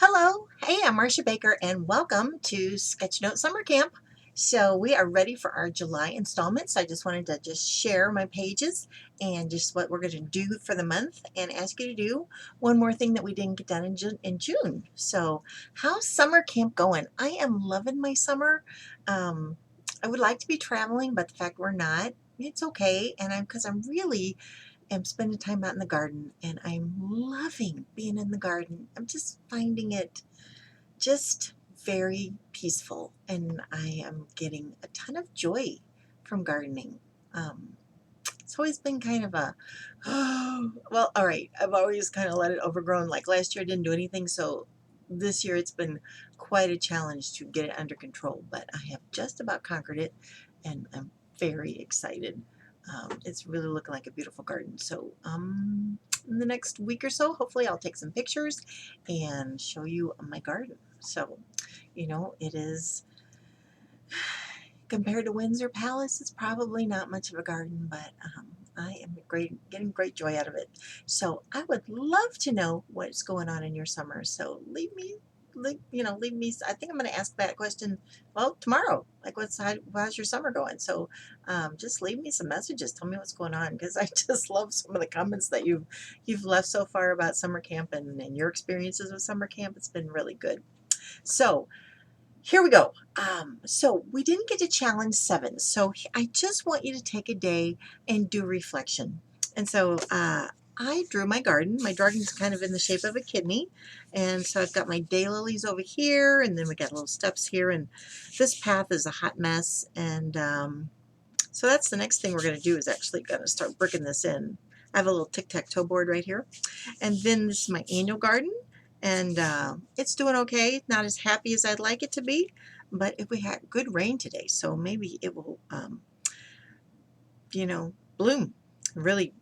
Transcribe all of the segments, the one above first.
Hello, hey, I'm Marsha Baker, and welcome to Sketchnote Summer Camp. So we are ready for our July installment. So I just wanted to just share my pages and just what we're going to do for the month, and ask you to do one more thing that we didn't get done in June. So how's summer camp going? I am loving my summer. Um, I would like to be traveling, but the fact we're not, it's okay. And because I'm really am spending time out in the garden, and I'm loving being in the garden. I'm just finding it just very peaceful, and I am getting a ton of joy from gardening. It's always been kind of a, well, all right, I've always kind of let it overgrown. Like last year I didn't do anything, so this year it's been quite a challenge to get it under control, but I have just about conquered it, and I'm very excited. It's really looking like a beautiful garden. So in the next week or so, hopefully I'll take some pictures and show you my garden. So, it is, compared to Windsor Palace, it's probably not much of a garden, but I am getting great joy out of it. So I would love to know what's going on in your summer. So leave me. I think I'm going to ask that question, well, tomorrow. Like, how's your summer going? So just leave me some messages. Tell me what's going on, because I just love some of the comments that you've left so far about summer camp and your experiences with summer camp. It's been really good. So here we go. So we didn't get to challenge 7. So I just want you to take a day and do reflection. And so I drew my garden. My garden's kind of in the shape of a kidney. And so I've got my daylilies over here, and then we got little steps here. And this path is a hot mess. And so that's the next thing we're going to do, is actually going to start bricking this in. I have a little tic-tac-toe board right here. And then this is my annual garden, and it's doing okay. Not as happy as I'd like it to be, but if we had good rain today, so maybe it will, bloom, really,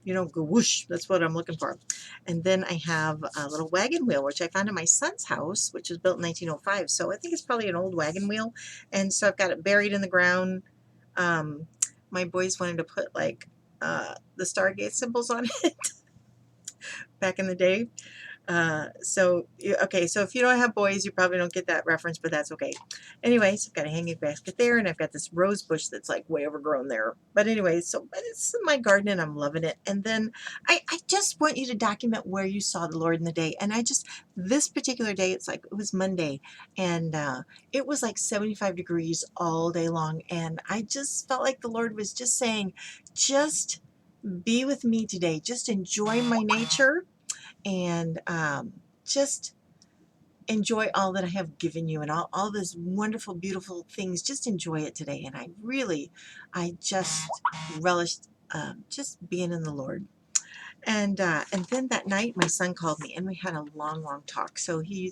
go whoosh. That's what I'm looking for. And then I have a little wagon wheel, which I found in my son's house, which was built in 1905. So I think it's probably an old wagon wheel. And so I've got it buried in the ground. Um, my boys wanted to put like the Stargate symbols on it back in the day. Okay, so if you don't have boys, you probably don't get that reference, but that's okay. Anyways, I've got a hanging basket there, and I've got this rose bush that's like way overgrown there. But anyway, but it's my garden, and I'm loving it. And then I just want you to document where you saw the Lord in the day. And this particular day, it was Monday, and it was like 75 degrees all day long. And I just felt like the Lord was just saying, just be with me today. Just enjoy my nature, and just enjoy all that I have given you, and all those wonderful, beautiful things. Just enjoy it today. And I just relished just being in the Lord. And then that night, my son called me, and we had a long, long talk. So he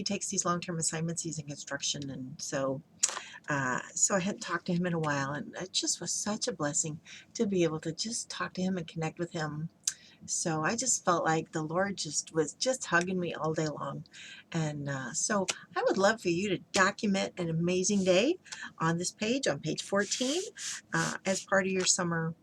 takes these long-term assignments. He's in construction, and so I hadn't talked to him in a while, and it just was such a blessing to be able to just talk to him and connect with him. So I just felt like the Lord was just hugging me all day long. And so I would love for you to document an amazing day on this page, on page 14, as part of your summer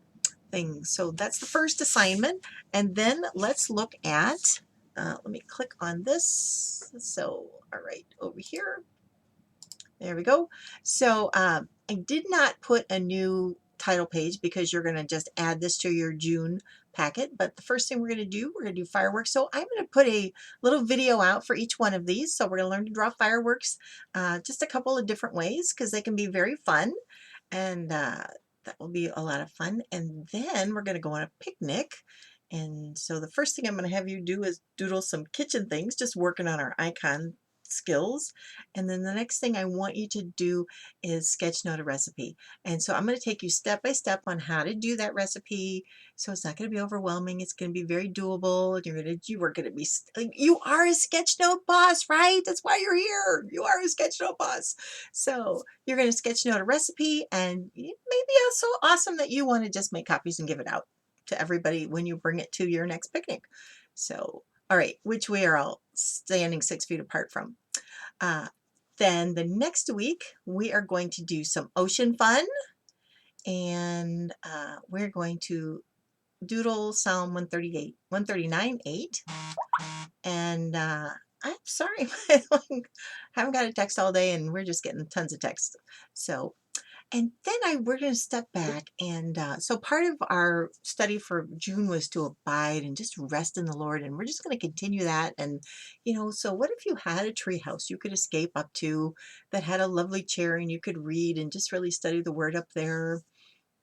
thing. So that's the first assignment. And then let's look at, let me click on this. So, all right, over here. There we go. So I did not put a new title page, because you're going to just add this to your June packet. But the first thing we're going to do fireworks. So I'm going to put a little video out for each one of these. So we're going to learn to draw fireworks just a couple of different ways, because they can be very fun. And that will be a lot of fun. And then we're going to go on a picnic. And so the first thing I'm going to have you do is doodle some kitchen things, just working on our icon skills. And then the next thing I want you to do is sketch note a recipe. And so I'm going to take you step by step on how to do that recipe. So it's not going to be overwhelming. It's going to be very doable. You are a sketch note boss, right? That's why you're here. You are a sketch note boss. So you're going to sketch note a recipe, and it may be so awesome that you want to just make copies and give it out to everybody when you bring it to your next picnic. So, all right, which we are all standing 6 feet apart from. Then the next week, we are going to do some ocean fun, and we're going to doodle Psalm 138, 139, 8. And I'm sorry, like, haven't got a text all day and we're just getting tons of texts. So, and then we're going to step back. And so part of our study for June was to abide and just rest in the Lord. And we're just going to continue that. And, so what if you had a tree house you could escape up to that had a lovely chair and you could read and just really study the word up there,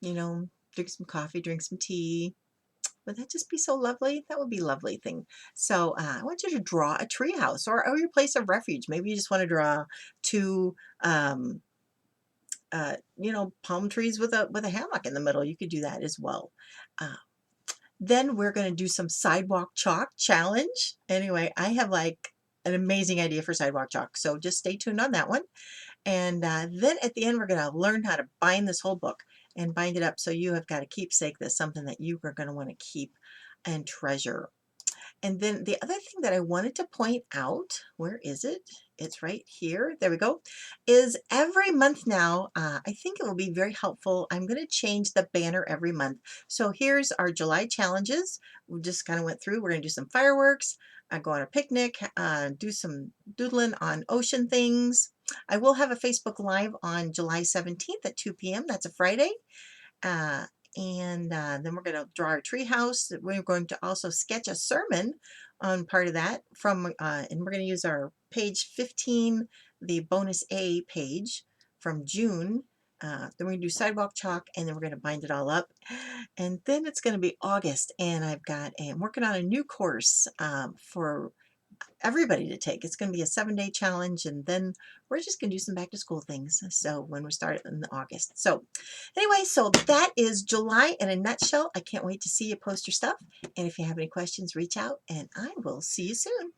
you know, drink some coffee, drink some tea. Would that just be so lovely? That would be a lovely thing. So I want you to draw a tree house or your place of refuge. Maybe you just want to draw two, palm trees with a hammock in the middle. You could do that as well. Uh, then we're going to do some sidewalk chalk challenge. Anyway, I have like an amazing idea for sidewalk chalk. So just stay tuned on that one. And then at the end, we're going to learn how to bind this whole book and bind it up. So you have got a keepsake that's something that you are going to want to keep and treasure. And then the other thing that I wanted to point out, where is it? It's right here. There we go. Is every month now, I think it will be very helpful. I'm going to change the banner every month. So here's our July challenges. We just kind of went through. We're going to do some fireworks, go on a picnic, do some doodling on ocean things. I will have a Facebook Live on July 17th at 2 p.m. That's a Friday. Uh, and then we're going to draw our tree house. We're going to also sketch a sermon on part of that and we're going to use our page 15, the bonus A page from June. Then we're going to do sidewalk chalk and then we're going to bind it all up. And then it's going to be August and I'm working on a new course for everybody to take. It's going to be a 7-day challenge, and then we're just going to do some back to school things. So when we start in August. So anyway, so that is July in a nutshell. I can't wait to see you post your stuff. And if you have any questions, reach out, and I will see you soon.